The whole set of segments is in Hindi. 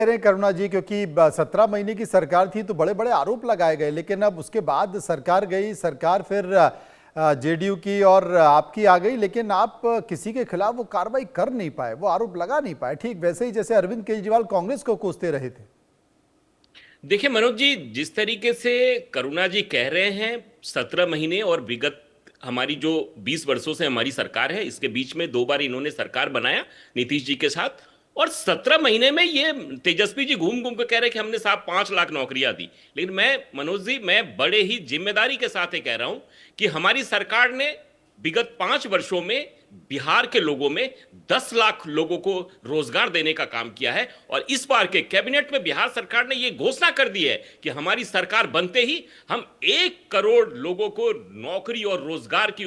रहे हैं करुणा जी, क्योंकि 17 महीने की सरकार थी तो बड़े बड़े आरोप लगाए गए, लेकिन अब उसके बाद सरकार गई, सरकार फिर जेडीयू की और आपकी आ गई, लेकिन आप किसी के खिलाफ वो कार्रवाई कर नहीं पाए, वो आरोप लगा नहीं पाए, ठीक वैसे ही जैसे अरविंद केजरीवाल कांग्रेस को कोसते रहे थे। देखिए मनोज जी, जिस तरीके से करुणा जी कह रहे हैं, 17 महीने और विगत हमारी जो 20 वर्षों से हमारी सरकार है, इसके बीच में 2 बार इन्होंने सरकार बनाया नीतीश जी के साथ। और 17 महीने में ये तेजस्वी जी घूम घूम के कह रहे हैं कि हमने साहब 5 लाख नौकरियां दी। लेकिन मैं मनोज जी, मैं बड़े ही जिम्मेदारी के साथ ये कह रहा हूं कि हमारी सरकार ने विगत 5 वर्षों में बिहार के लोगों में 10 लाख लोगों को रोजगार देने का काम किया है। और इस बार के कैबिनेट में बिहार सरकार ने यह घोषणा कर दी है कि हमारी सरकार बनते ही हम 1 करोड़ लोगों को नौकरी और रोजगार की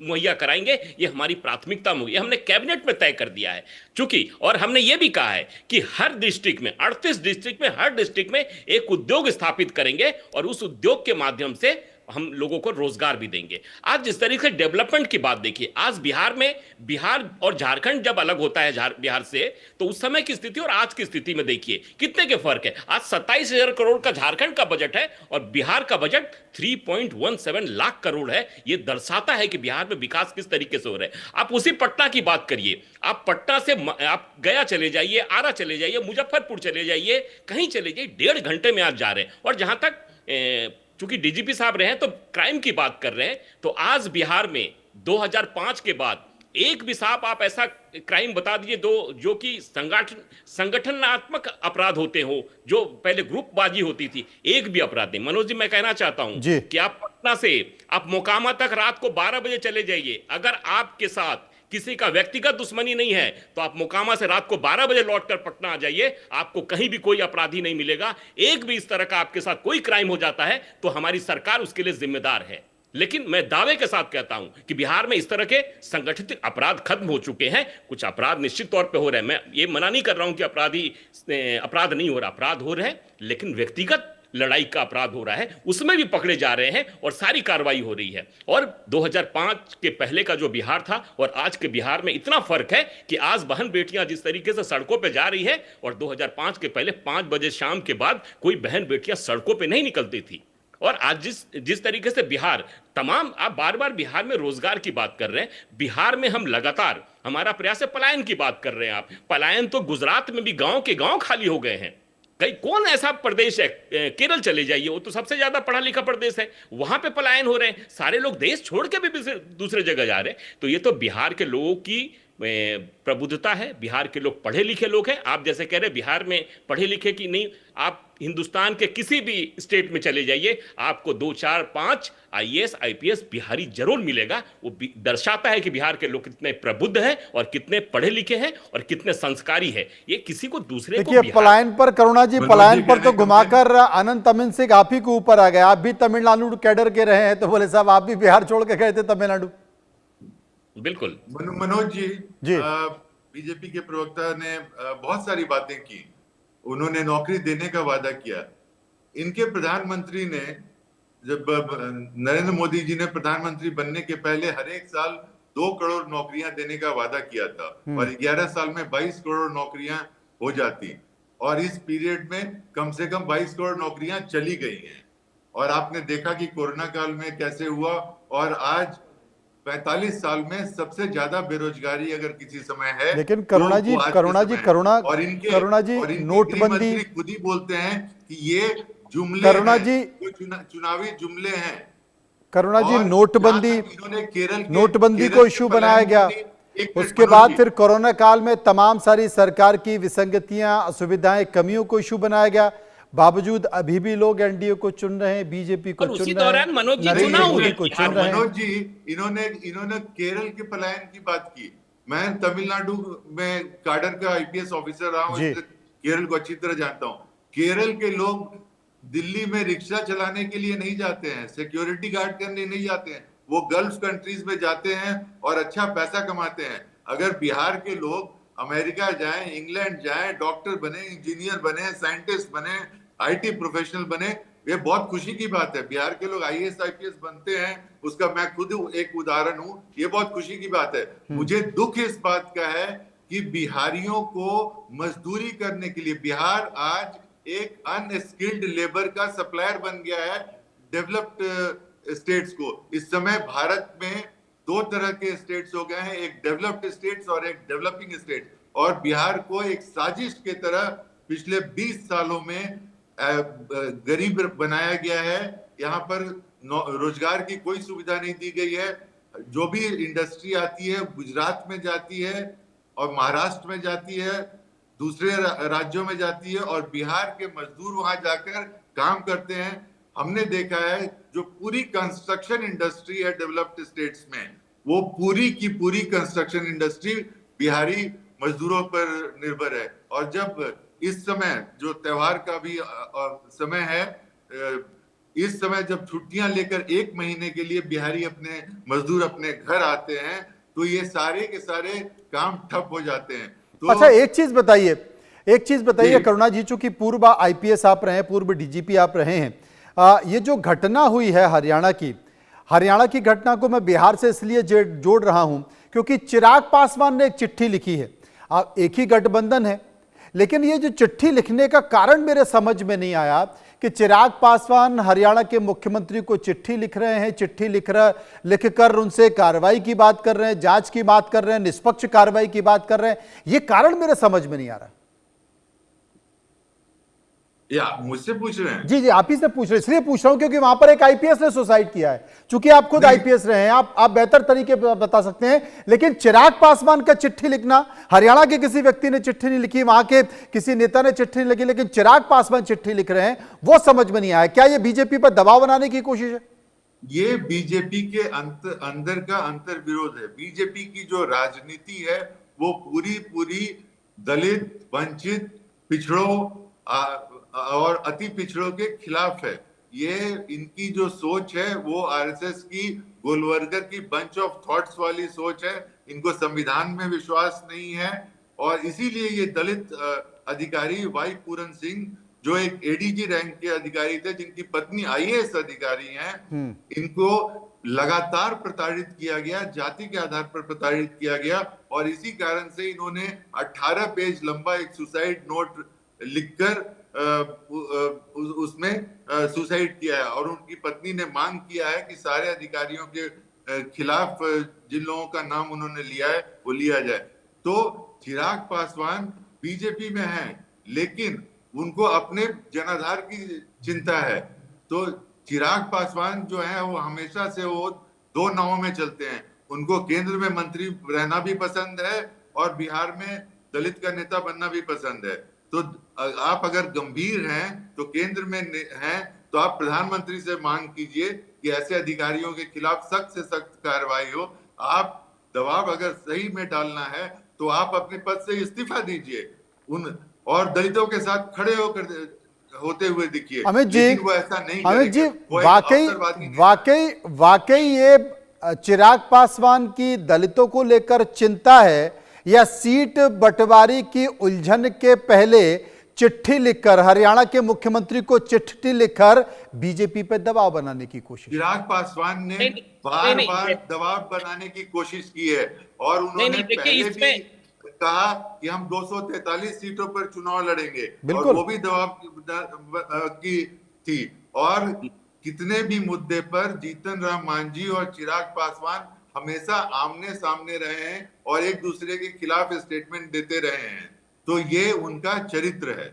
मुहैया कराएंगे। ये हमारी प्राथमिकता होगी, हमने कैबिनेट में तय कर दिया है। चूंकि और हमने ये भी कहा है कि हर डिस्ट्रिक्ट में, 38 डिस्ट्रिक्ट में, हर डिस्ट्रिक्ट में एक उद्योग स्थापित करेंगे और उस उद्योग के माध्यम से हम लोगों को रोजगार भी देंगे। आज जिस तरीके से डेवलपमेंट की बात देखिए, आज बिहार में, बिहार और झारखंड जब अलग होता है बिहार से, तो उस समय की स्थिति और आज की स्थिति में देखिए कितने के फर्क है। आज 27,000 करोड़ का झारखंड का बजट है और बिहार का बजट 3.17 लाख करोड़ है। यह दर्शाता है कि बिहार में विकास किस तरीके से हो रहा है। आप उसी पटना की बात करिए, आप पटना से आप गया चले जाइए, आरा चले जाइए, मुजफ्फरपुर चले जाइए, कहीं चले जाइए, 1.5 घंटे में आज जा रहे हैं। और जहां तक चूंकि डीजीपी साहब रहे हैं तो क्राइम की बात कर रहे हैं, तो आज बिहार में 2005 के बाद एक भी साहब आप ऐसा क्राइम बता दीजिए दो जो कि संगठनात्मक अपराध होते हो, जो पहले ग्रुपबाजी होती थी, एक भी अपराध नहीं। मनोज जी, मैं कहना चाहता हूं कि आप पटना से आप मोकामा तक रात को 12 बजे चले जाइए, अगर आपके साथ किसी का व्यक्तिगत दुश्मनी नहीं है तो आप मोकामा से रात को 12 बजे लौटकर पटना आ जाइए, आपको कहीं भी कोई अपराधी नहीं मिलेगा। एक भी इस तरह का आपके साथ कोई क्राइम हो जाता है तो हमारी सरकार उसके लिए जिम्मेदार है। लेकिन मैं दावे के साथ कहता हूं कि बिहार में इस तरह के संगठित अपराध खत्म हो चुके हैं। कुछ अपराध निश्चित तौर पे हो रहे हैं, मैं ये मना नहीं कर रहा हूं कि अपराध नहीं हो रहा, अपराध हो रहे हैं, लेकिन व्यक्तिगत लड़ाई का अपराध हो रहा है, उसमें भी पकड़े जा रहे हैं और सारी कार्रवाई हो रही है। और 2005 के पहले का जो बिहार था और आज के बिहार में इतना फर्क है कि आज बहन बेटियां जिस तरीके से सड़कों पे जा रही है, और 2005 के पहले 5 बजे शाम के बाद कोई बहन बेटियां सड़कों पे नहीं निकलती थी। और आज जिस तरीके से बिहार तमाम, आप बार बार बिहार में रोजगार की बात कर रहे हैं, बिहार में हम लगातार हमारा प्रयास है, पलायन की बात कर रहे हैं आप, पलायन तो गुजरात में भी गांव के गांव खाली हो गए हैं। कई कौन ऐसा प्रदेश है, केरल चले जाइए, वो तो सबसे ज्यादा पढ़ा लिखा प्रदेश है, वहां पे पलायन हो रहे हैं, सारे लोग देश छोड़ के भी दूसरे जगह जा रहे हैं। तो ये तो बिहार के लोगों की प्रबुद्धता है, बिहार के लोग पढ़े लिखे लोग हैं। आप जैसे कह रहे हैं बिहार में पढ़े लिखे की नहीं, आप हिंदुस्तान के किसी भी स्टेट में चले जाइए, आपको 2, 4, 5 आईएएस आईपीएस बिहारी जरूर मिलेगा। वो दर्शाता है कि बिहार के लोग कितने प्रबुद्ध हैं और कितने पढ़े लिखे हैं और कितने संस्कारी है। ये किसी को दूसरे को देखिए, पलायन पर करुणा जी, पलायन पर तो घुमाकर अनंत अमिन सिंह आप ही के ऊपर आ गए। आप भी तमिलनाडु कैडर के रहे हैं, तो बोले साहब आप भी बिहार छोड़ के गए थे तमिलनाडु। बिल्कुल मनोज जी, बीजेपी के प्रवक्ता ने बहुत सारी बातें की, उन्होंने नौकरी देने का वादा किया। इनके प्रधानमंत्री ने, जब नरेंद्र मोदी जी ने प्रधानमंत्री बनने के पहले हर एक साल 2 करोड़ नौकरियां देने का वादा किया था और 11 साल में 22 करोड़ नौकरियां हो जाती, और इस पीरियड में कम से कम 22 करोड़ नौकरियां चली गई हैं। और आपने देखा कि कोरोना काल में कैसे हुआ, और आज 45 साल में सबसे ज्यादा बेरोजगारी अगर किसी समय है, लेकिन करुणा जी, नोटबंदी खुद ही बोलते हैं कि ये जुमले करुणा जी, चुनावी जुमले हैं। करुणा जी, नोटबंदी को इश्यू बनाया गया, उसके बाद फिर कोरोना काल में तमाम सारी सरकार की विसंगतियां, असुविधाएं, कमियों को इश्यू बनाया गया। बावजूद अभी भी लोग एनडीए को चुन रहे हैं, बीजेपी को चुन रहे हैं, नरेंद्र मोदी को चुन रहे हैं। मनोज जी, इन्होंने केरल के पलायन की बात की। मैं तमिलनाडु में काडर का आईपीएस ऑफिसर रहा हूँ, केरल को अच्छी तरह जानता हूँ। केरल के लोग दिल्ली में रिक्शा चलाने के लिए नहीं जाते हैं, सिक्योरिटी गार्ड करने नहीं जाते हैं, वो गल्फ कंट्रीज में जाते हैं और अच्छा पैसा कमाते हैं। अगर बिहार के लोग अमेरिका जाएं, इंग्लैंड जाएं, डॉक्टर बने, इंजीनियर बने, साइंटिस्ट बने, आईटी प्रोफेशनल बने, ये बहुत खुशी की बात है। बिहार के लोग आईएएस आईपीएस बनते हैं, उसका मैं खुद एक उदाहरण हूं, ये बहुत खुशी की बात है। मुझे दुख इस बात का है कि बिहारियों को मजदूरी करने के लिए बिहार आज एक अनस्किल्ड लेबर का सप्लायर बन गया है डेवलप्ड स्टेट्स को। इस समय भारत में दो तरह के स्टेट्स हो गए हैं, एक डेवलप्ड स्टेट्स और एक डेवलपिंग स्टेट, और बिहार को एक साजिश के तरह पिछले 20 सालों में गरीब बनाया गया है। यहाँ पर रोजगार की कोई सुविधा नहीं दी गई है। जो भी इंडस्ट्री आती है गुजरात में जाती है और महाराष्ट्र में जाती है, दूसरे राज्यों में जाती है, और बिहार के मजदूर वहां जाकर काम करते हैं। हमने देखा है जो पूरी कंस्ट्रक्शन इंडस्ट्री है डेवलप्ड स्टेट्स में, वो पूरी की पूरी कंस्ट्रक्शन इंडस्ट्री बिहारी मजदूरों पर निर्भर है। और जब इस समय जो त्योहार का भी समय है, इस समय जब छुट्टियां लेकर 1 महीने के लिए बिहारी अपने मजदूर अपने घर आते हैं, तो ये सारे के सारे काम ठप हो जाते हैं। तो अच्छा, एक चीज बताइए करुणा जी, चूंकि पूर्व आईपीएस आप रहे हैं, पूर्व डीजीपी आप रहे हैं, ये जो घटना हुई है हरियाणा की घटना को मैं बिहार से इसलिए जोड़ रहा हूं क्योंकि चिराग पासवान ने एक चिट्ठी लिखी है। एक ही गठबंधन है, लेकिन ये जो चिट्ठी लिखने का कारण मेरे समझ में नहीं आया कि चिराग पासवान हरियाणा के मुख्यमंत्री को चिट्ठी लिख रहे हैं, लिखकर उनसे कार्रवाई की बात कर रहे हैं, जांच की बात कर रहे हैं, निष्पक्ष कार्रवाई की बात कर रहे हैं। ये कारण मेरे समझ में नहीं आ रहा। या मुझसे पूछ रहे हैं? जी, आप ही से पूछ रहे हैं, इसलिए पूछ रहा हूं क्योंकि वहां पर एक आईपीएस ने सुसाइड किया है। चूंकि आप खुद आईपीएस रहे हैं, आप बेहतर तरीके पर बता सकते हैं, लेकिन चिराग पासवान का चिट्ठी लिखना, हरियाणा के किसी व्यक्ति ने चिट्ठी नहीं लिखी, वहां के किसी नेता ने चिट्ठी नहीं लिखी, लेकिन चिराग पासवान चिट्ठी लिख रहे हैं, वो समझ में नहीं आया। क्या ये बीजेपी पर दबाव बनाने की कोशिश है? ये बीजेपी के अंदर का अंतर विरोध है। बीजेपी की जो राजनीति है वो पूरी दलित, वंचित, पिछड़ों और अति पिछड़ों के खिलाफ है। ये इनकी जो सोच है वो आरएसएस की गोलवर्गर की बंच ऑफ थॉट्स वाली सोच है। इनको संविधान में विश्वास नहीं है, और इसीलिए ये दलित अधिकारी वाई पूरन सिंह, जो एक एडीजी रैंक के अधिकारी थे, जिनकी पत्नी आईएएस अधिकारी हैं, इनको लगातार प्रताड़ित किया गया, जाति के आधार पर प्रताड़ित किया गया, और इसी कारण से इन्होंने 18 पेज लंबा एक सुसाइड नोट लिखकर उसमें सुसाइड किया है। और उनकी पत्नी ने मांग किया है कि सारे अधिकारियों के खिलाफ जिन लोगों का नाम उन्होंने लिया है वो लिया जाए। तो चिराग पासवान बीजेपी में हैं, लेकिन उनको अपने जनाधार की चिंता है। तो चिराग पासवान जो है वो हमेशा से वो 2 नावों में चलते हैं। उनको केंद्र में मंत्री रहना भी पसंद है और बिहार में दलित का नेता बनना भी पसंद है। तो आप अगर गंभीर हैं तो केंद्र में हैं तो आप प्रधानमंत्री से मांग कीजिए कि ऐसे अधिकारियों के खिलाफ सख्त से सख्त कार्रवाई हो। आप दबाव अगर सही में डालना है तो आप अपने पद से इस्तीफा दीजिए, उन और दलितों के साथ खड़े होते हुए दिखिए। अमित जी, लेकिन वो ऐसा नहीं अमित जी, वाकई वाकई ये चिराग पासवान की दलितों को लेकर चिंता है, या सीट बंटवारे की उलझन के पहले चिट्ठी लिखकर, हरियाणा के मुख्यमंत्री को चिट्ठी लिखकर बीजेपी पर दबाव बनाने की कोशिश? चिराग पासवान ने बार दबाव बनाने की कोशिश की है, और उन्होंने पहले भी कहा कि हम 243 सीटों पर चुनाव लड़ेंगे, और वो भी दबाव की थी। और कितने भी मुद्दे पर जीतन राम मांझी और चिराग पासवान हमेशा आमने सामने रहे हैं और एक दूसरे के खिलाफ स्टेटमेंट देते रहे हैं। तो ये उनका चरित्र है।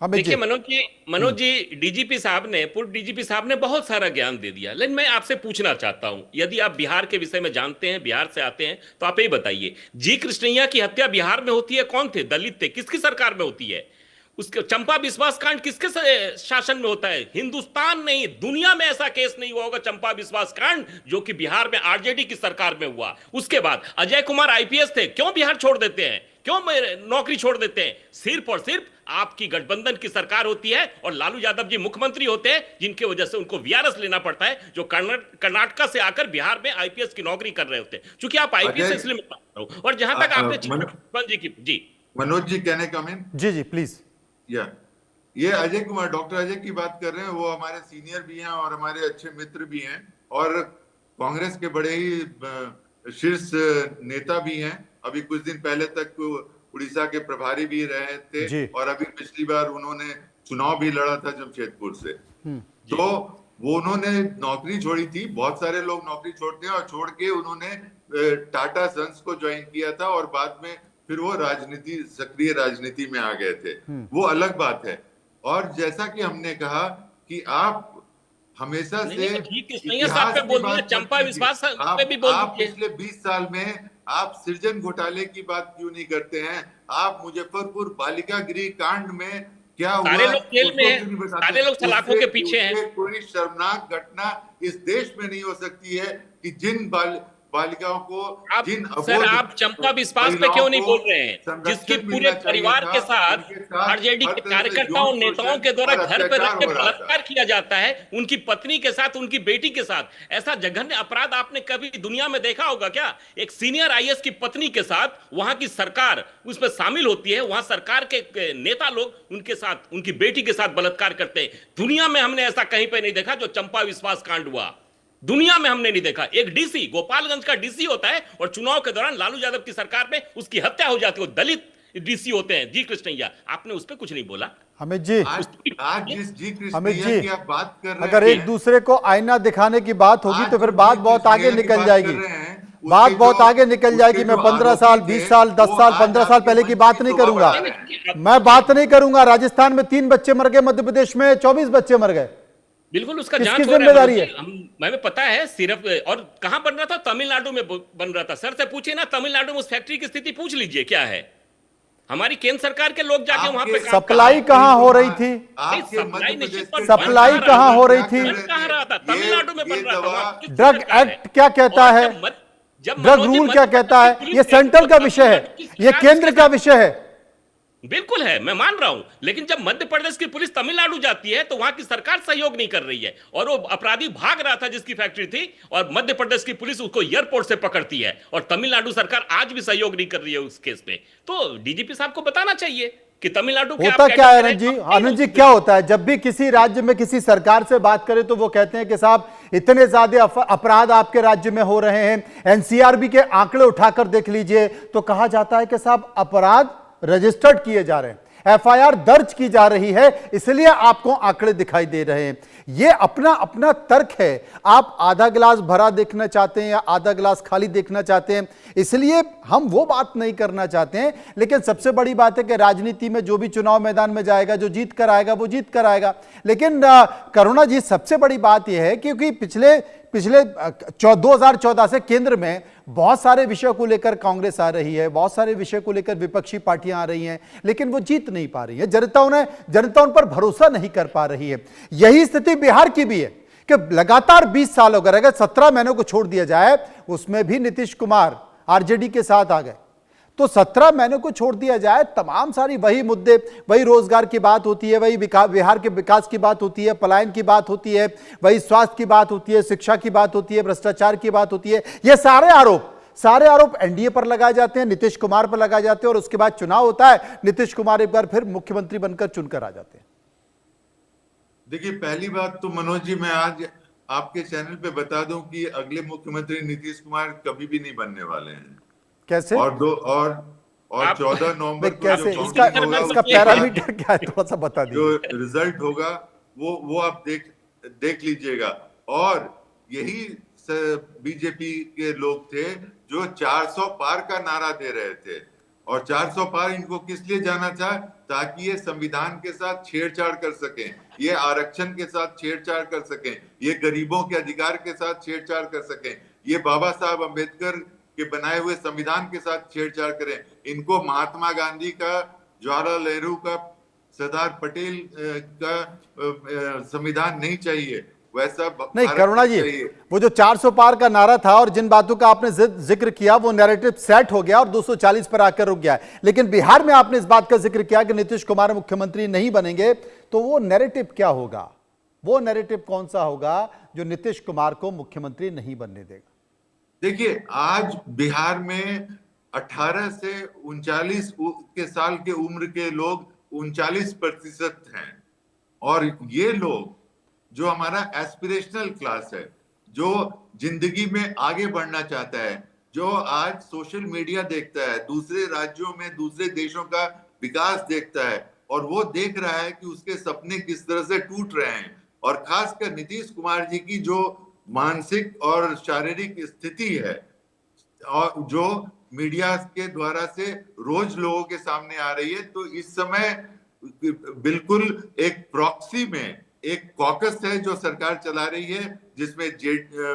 देखिए मनोज जी, डीजीपी साहब ने, पूर्व डीजीपी साहब ने बहुत सारा ज्ञान दे दिया, लेकिन मैं आपसे पूछना चाहता हूं, यदि आप बिहार के विषय में जानते हैं, बिहार से आते हैं, तो आप ये बताइए, जी कृष्णैया की हत्या बिहार में होती है, कौन थे? दलित थे। किसकी सरकार में होती है? उसके चंपा विश्वास कांड किसके शासन में होता है? हिंदुस्तान नहीं, दुनिया में ऐसा केस नहीं हुआ होगा चंपा विश्वास कांड जो कि बिहार में आरजेडी की सरकार में हुआ। उसके बाद अजय कुमार आईपीएस थे, क्यों बिहार छोड़ देते हैं? क्यों नौकरी छोड़ देते हैं? सिर्फ और सिर्फ आपकी गठबंधन की सरकार होती है और लालू यादव जी मुख्यमंत्री होते हैं, जिनकी वजह से उनको वीआरएस लेना पड़ता है, जो कर्नाटका से आकर बिहार में आईपीएस की नौकरी कर रहे होते हैं। चूंकि आप आईपीएस इसलिए मैं बात कर रहा हूं। और जहां तक आपने जी मनोज जी कहने का जी प्लीज, ये अजय कुमार, डॉक्टर अजय की बात कर रहे हैं, वो हमारे सीनियर भी हैं और हमारे अच्छे मित्र भी हैं, और कांग्रेस के बड़े ही शीर्ष नेता भी हैं। अभी कुछ दिन पहले तक उड़ीसा के प्रभारी भी रहे थे और अभी पिछली बार उन्होंने चुनाव भी लड़ा था जमशेदपुर से। तो वो उन्होंने नौकरी छोड़ी थी, बहुत सारे लोग नौकरी छोड़ते हैं, और छोड़ के उन्होंने टाटा सन्स को ज्वाइन किया था और बाद में फिर वो सक्रिय राजनीति में आ गए थे। वो अलग बात है। और जैसा कि हमने कहा कि आप हमेशा से इतिहास पे बोल दिया, चंपा विश्वास पे भी बोल आप पिछले 20 साल में आप सृजन घोटाले की बात क्यों नहीं करते हैं? आप मुजफ्फरपुर बालिका गृह कांड में क्या हुआ, सारे लोग जेल में हैं, सारे लोग सलाखों के पीछे हैं। कोई शर्मनाक घटना इस देश में नहीं हो सकती है कि जिन बालिकाओं को सर आप चंपा विश्वास पे क्यों नहीं बोल रहे हैं, जिसके पूरे परिवार के साथ आरजेडी के कार्यकर्ताओं नेताओं के द्वारा घर पर रख के बलात्कार किया जाता है, उनकी पत्नी के साथ, उनकी बेटी के साथ। ऐसा जघन्य अपराध आपने कभी दुनिया में देखा होगा क्या? एक सीनियर आईएएस की पत्नी के साथ वहां की सरकार उसमें शामिल होती है, वहां सरकार के नेता लोग उनके साथ, उनकी बेटी के साथ बलात्कार करते हैं। दुनिया में हमने ऐसा कहीं पे नहीं देखा जो चंपा विश्वास कांड हुआ, दुनिया में हमने नहीं देखा। एक डीसी, गोपालगंज का डीसी होता है और चुनाव के दौरान लालू यादव की सरकार में उसकी हत्या हो जाती है। दलित डीसी होते हैं, जी कृष्णैया, आपने उस पर कुछ नहीं बोला। अमित जी, आज जिस जी अमित जी की आप बात कर रहे हैं, अगर एक दूसरे को आईना दिखाने की बात होगी तो फिर बात बहुत आगे निकल जाएगी, बात बहुत आगे निकल जाएगी। मैं 15 साल, 20 साल, 10 साल, 15 साल पहले की बात नहीं करूंगा। मैं बात नहीं करूंगा। राजस्थान में 3 बच्चे मर गए, मध्य प्रदेश में 24 बच्चे मर गए। बिल्कुल उसका किसकी जांच हो जिम्मेदारी है? हमें पता है सिर्फ। और कहां बन रहा था? तमिलनाडु में बन रहा था। सर से पूछिए ना, तमिलनाडु में उस फैक्ट्री की स्थिति पूछ लीजिए क्या है। हमारी केंद्र सरकार के लोग जाके वहां पे सप्लाई कहां हो रही थी? सप्लाई कहां हो रही थी? तमिलनाडु में बन रहा था। ड्रग एक्ट क्या कहता है? ड्रग रूल क्या कहता है? ये सेंट्रल का विषय है, ये केंद्र का विषय है। बिल्कुल है, मैं मान रहा हूं, लेकिन जब मध्य प्रदेश की पुलिस तमिलनाडु जाती है तो वहां की सरकार सहयोग नहीं कर रही है, और वो अपराधी भाग रहा था जिसकी फैक्ट्री थी, और मध्य प्रदेश की पुलिस उसको एयरपोर्ट से पकड़ती है, और तमिलनाडु सरकार आज भी सहयोग नहीं कर रही है उस केस पे। तो डीजीपी साहब को बताना चाहिए कि तमिलनाडु होता क्या है आनंद जी? आनंद जी, क्या होता है जब भी किसी राज्य में किसी सरकार से बात करें तो वो कहते हैं कि साहब इतने ज्यादा अपराध आपके राज्य में हो रहे हैं, एनसीआरबी के आंकड़े उठाकर देख लीजिए, तो कहा जाता है कि साहब अपराध रजिस्टर्ड किए जा रहे हैं, एफआईआर दर्ज की जा रही है, इसलिए आपको आंकड़े दिखाई दे रहे हैं। ये अपना अपना तर्क है। आप आधा गिलास भरा देखना चाहते हैं या आधा गिलास खाली देखना चाहते हैं, इसलिए हम वो बात नहीं करना चाहते हैं। लेकिन सबसे बड़ी बात है कि राजनीति में जो भी चुनाव मैदान में जाएगा, जो जीत कर आएगा वो जीत कर आएगा। लेकिन करुणा जी, सबसे बड़ी बात यह है क्योंकि पिछले 2014 से केंद्र में बहुत सारे विषयों को लेकर कांग्रेस आ रही है, बहुत सारे विषय को लेकर विपक्षी पार्टियां आ रही हैं, लेकिन वो जीत नहीं पा रही है। जनता उन पर भरोसा नहीं कर पा रही है। यही स्थिति बिहार की भी है कि लगातार 20 साल हो गए, अगर 17 महीनों को छोड़ दिया जाए, उसमें भी नीतीश कुमार आरजेडी के साथ आ गए, तो 17 महीनों को छोड़ दिया जाए, तमाम सारी वही मुद्दे, वही रोजगार की बात होती है, वही बिहार के विकास की बात होती है, पलायन की बात होती है, वही स्वास्थ्य की बात होती है, शिक्षा की बात होती है, भ्रष्टाचार की बात होती है। ये सारे आरोप एनडीए पर लगाए जाते हैं, नीतीश कुमार पर लगाए जाते हैं, और उसके बाद चुनाव होता है, नीतीश कुमार एक बार फिर मुख्यमंत्री बनकर चुनकर आ जाते हैं। देखिए, पहली बात तो मनोज जी, मैं आज आपके चैनल पे बता दूं कि अगले मुख्यमंत्री नीतीश कुमार कभी भी नहीं बनने वाले हैं। कैसे? और 14 नवंबर को कैसे? इसका पैरामीटर क्या है, थोड़ा सा बता दीजिए। जो रिजल्ट होगा वो आप देख लीजिएगा। और यही बीजेपी के लोग थे जो 400 पार का नारा दे रहे थे, और 400 पार इनको किस लिए जाना था? ताकि ये संविधान के साथ छेड़छाड़ कर सकें, ये आरक्षण के साथ छेड़छाड़ कर सकें, ये गरीबों के अधिकार के साथ छेड़छाड़ कर सकें, ये बाबा साहब अम्बेडकर के बनाए हुए संविधान के साथ छेड़छाड़ करें। इनको महात्मा गांधी का, जवाहरलाल नेहरू का, सरदार पटेल का संविधान नहीं चाहिए, वैसा नहीं। करुणा जी, वो जो 400 पार का नारा था और जिन बातों का आपने जिक्र किया, वो नैरेटिव सेट हो गया और 240 पर आकर रुक गया। लेकिन बिहार में आपने इस बात का जिक्र किया कि नीतीश कुमार मुख्यमंत्री नहीं बनेंगे, तो वो नैरेटिव क्या होगा? वो नैरेटिव कौन सा होगा जो नीतीश कुमार को मुख्यमंत्री नहीं बनने देगा? देखिए, आज बिहार में 18 से 39 के साल के उम्र के लोग 39% हैं, और ये लोग जो हमारा एस्पिरेशनल क्लास है, जो जिंदगी में आगे बढ़ना चाहता है, जो आज सोशल मीडिया देखता है, दूसरे राज्यों में दूसरे देशों का विकास देखता है और वो देख रहा है कि उसके सपने किस तरह से टूट रहे हैं, और खासकर नीतीश कुमार जी की जो मानसिक और शारीरिक स्थिति है और जो मीडिया के द्वारा से रोज लोगों के सामने आ रही है, तो इस समय बिल्कुल एक प्रॉक्सी में एक कॉकस है जो सरकार चला रही है, जिसमें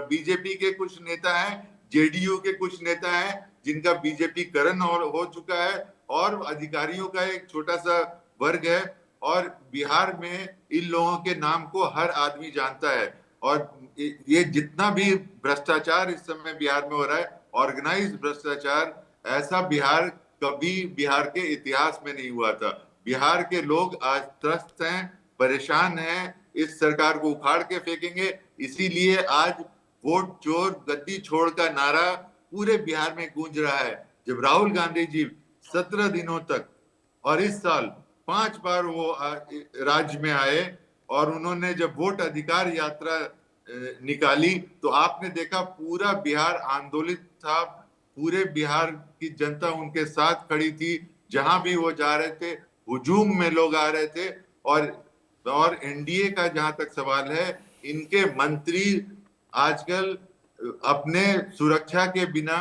बीजेपी के कुछ नेता हैं, जेडीयू के कुछ नेता हैं जिनका बीजेपी करण हो चुका है, और अधिकारियों का एक छोटा सा वर्ग है, और बिहार में इन लोगों के नाम को हर आदमी जानता है। और ये जितना भी भ्रष्टाचार इस समय बिहार में हो रहा है, ऑर्गेनाइज्ड भ्रष्टाचार, ऐसा बिहार के इतिहास में नहीं हुआ था। बिहार के लोग आज त्रस्त हैं, परेशान हैं, इस सरकार को उखाड़ के फेंकेंगे। इसीलिए आज वोट चोर गद्दी छोड़ का नारा पूरे बिहार में गूंज रहा है। जब राहुल गांधी जी 17 दिनों तक और इस साल 5 बार वो राज्य में आए और उन्होंने जब वोट अधिकार यात्रा निकाली, तो आपने देखा पूरा बिहार आंदोलित था, पूरे बिहार की जनता उनके साथ खड़ी थी। जहां भी वो जा रहे थे हुजूम में लोग आ रहे थे। और एनडीए का जहां तक सवाल है, इनके मंत्री आजकल अपने सुरक्षा के बिना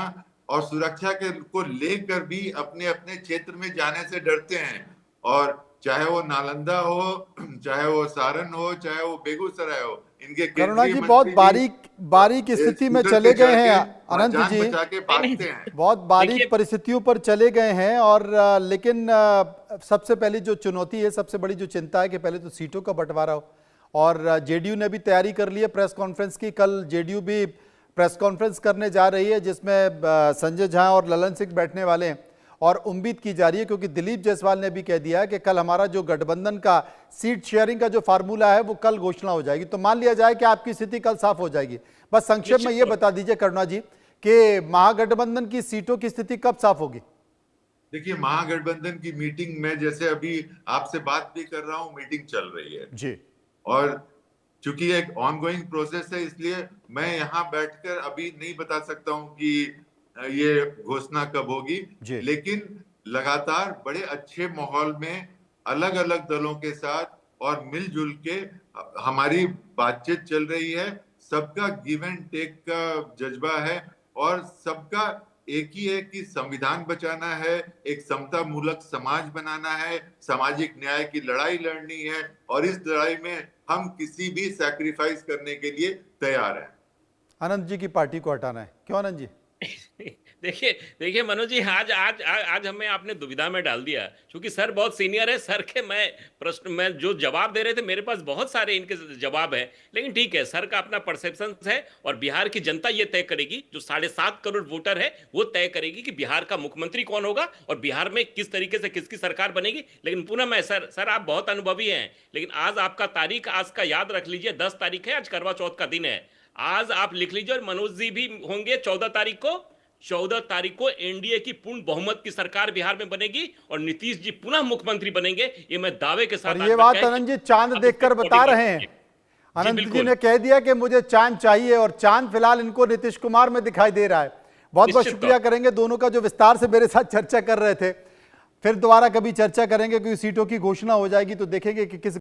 और सुरक्षा के को लेकर भी अपने अपने क्षेत्र में जाने से डरते हैं। और चाहे वो नालंदा हो, चाहे वो सारण हो, चाहे वो बेगूसराय हो, इनके करुणा जी बहुत बारीक स्थिति में चले गए हैं। अनंत जी बहुत बारीक परिस्थितियों पर चले गए हैं। और लेकिन सबसे पहली जो चुनौती है, सबसे बड़ी जो चिंता है कि पहले तो सीटों का बंटवारा हो, और जेडीयू ने भी तैयारी कर ली है प्रेस कॉन्फ्रेंस की। कल जेडीयू भी प्रेस कॉन्फ्रेंस करने जा रही है, जिसमें संजय झा और ललन सिंह बैठने वाले हैं, और उम्मीद की जा रही है, क्योंकि दिलीप जायसवाल ने भी कह दिया है कि कल हमारा जो गठबंधन का सीट शेयरिंग का जो फार्मूला है वो कल घोषणा हो जाएगी। तो मान लिया जाए कि आपकी स्थिति कल साफ हो जाएगी। बस संक्षेप में ये बता दीजिए करुणा जी कि महागठबंधन की सीटों की स्थिति कब साफ होगी? देखिए, महागठबंधन की मीटिंग में, जैसे अभी आपसे बात भी कर रहा हूँ, मीटिंग चल रही है जी, और चूंकि एक ऑनगोइंग प्रोसेस है, इसलिए मैं यहाँ बैठकर अभी नहीं बता सकता हूँ कि ये घोषणा कब होगी। लेकिन लगातार बड़े अच्छे माहौल में अलग अलग दलों के साथ और मिलजुल के हमारी बातचीत चल रही है। सबका गिव एंड टेक का जज्बा है, और सबका एक ही है कि संविधान बचाना है, एक समता मूलक समाज बनाना है, सामाजिक न्याय की लड़ाई लड़नी है, और इस लड़ाई में हम किसी भी सैक्रिफाइस करने के लिए तैयार हैं। आनंद जी की पार्टी को हटाना है, क्यों आनंद जी? देखिए मनोज जी, आज हमें आपने दुविधा में डाल दिया, क्योंकि सर बहुत सीनियर है। सर के मैं जो जवाब दे रहे थे, मेरे पास बहुत सारे इनके जवाब है, लेकिन ठीक है, सर का अपना परसेप्शन है, और बिहार की जनता ये तय करेगी, जो 7.5 करोड़ वोटर है वो तय करेगी कि बिहार का मुख्यमंत्री कौन होगा और बिहार में किस तरीके से किसकी सरकार बनेगी। लेकिन पुनः मैं सर आप बहुत अनुभवी हैं, लेकिन आज आपका तारीख आज का याद रख लीजिए, 10 तारीख है, आज करवा चौथ का दिन है। आज आप लिख लीजिए, और मनोज जी भी होंगे 14 तारीख को एनडीए की पूर्ण बहुमत की सरकार बिहार में बनेगी और नीतीश जी पुनः मुख्यमंत्री बनेंगे। ये मैं दावे के साथ, और ये बात आनंद जी चांद देखकर बता रहे हैं। अनंत जी ने कह दिया कि मुझे चांद चाहिए, और चांद फिलहाल इनको नीतीश कुमार में दिखाई दे रहा है। बहुत बहुत शुक्रिया करेंगे दोनों का, जो विस्तार से मेरे साथ चर्चा कर रहे थे। फिर दोबारा कभी चर्चा करेंगे, क्योंकि सीटों की घोषणा हो जाएगी तो देखेंगे कि किस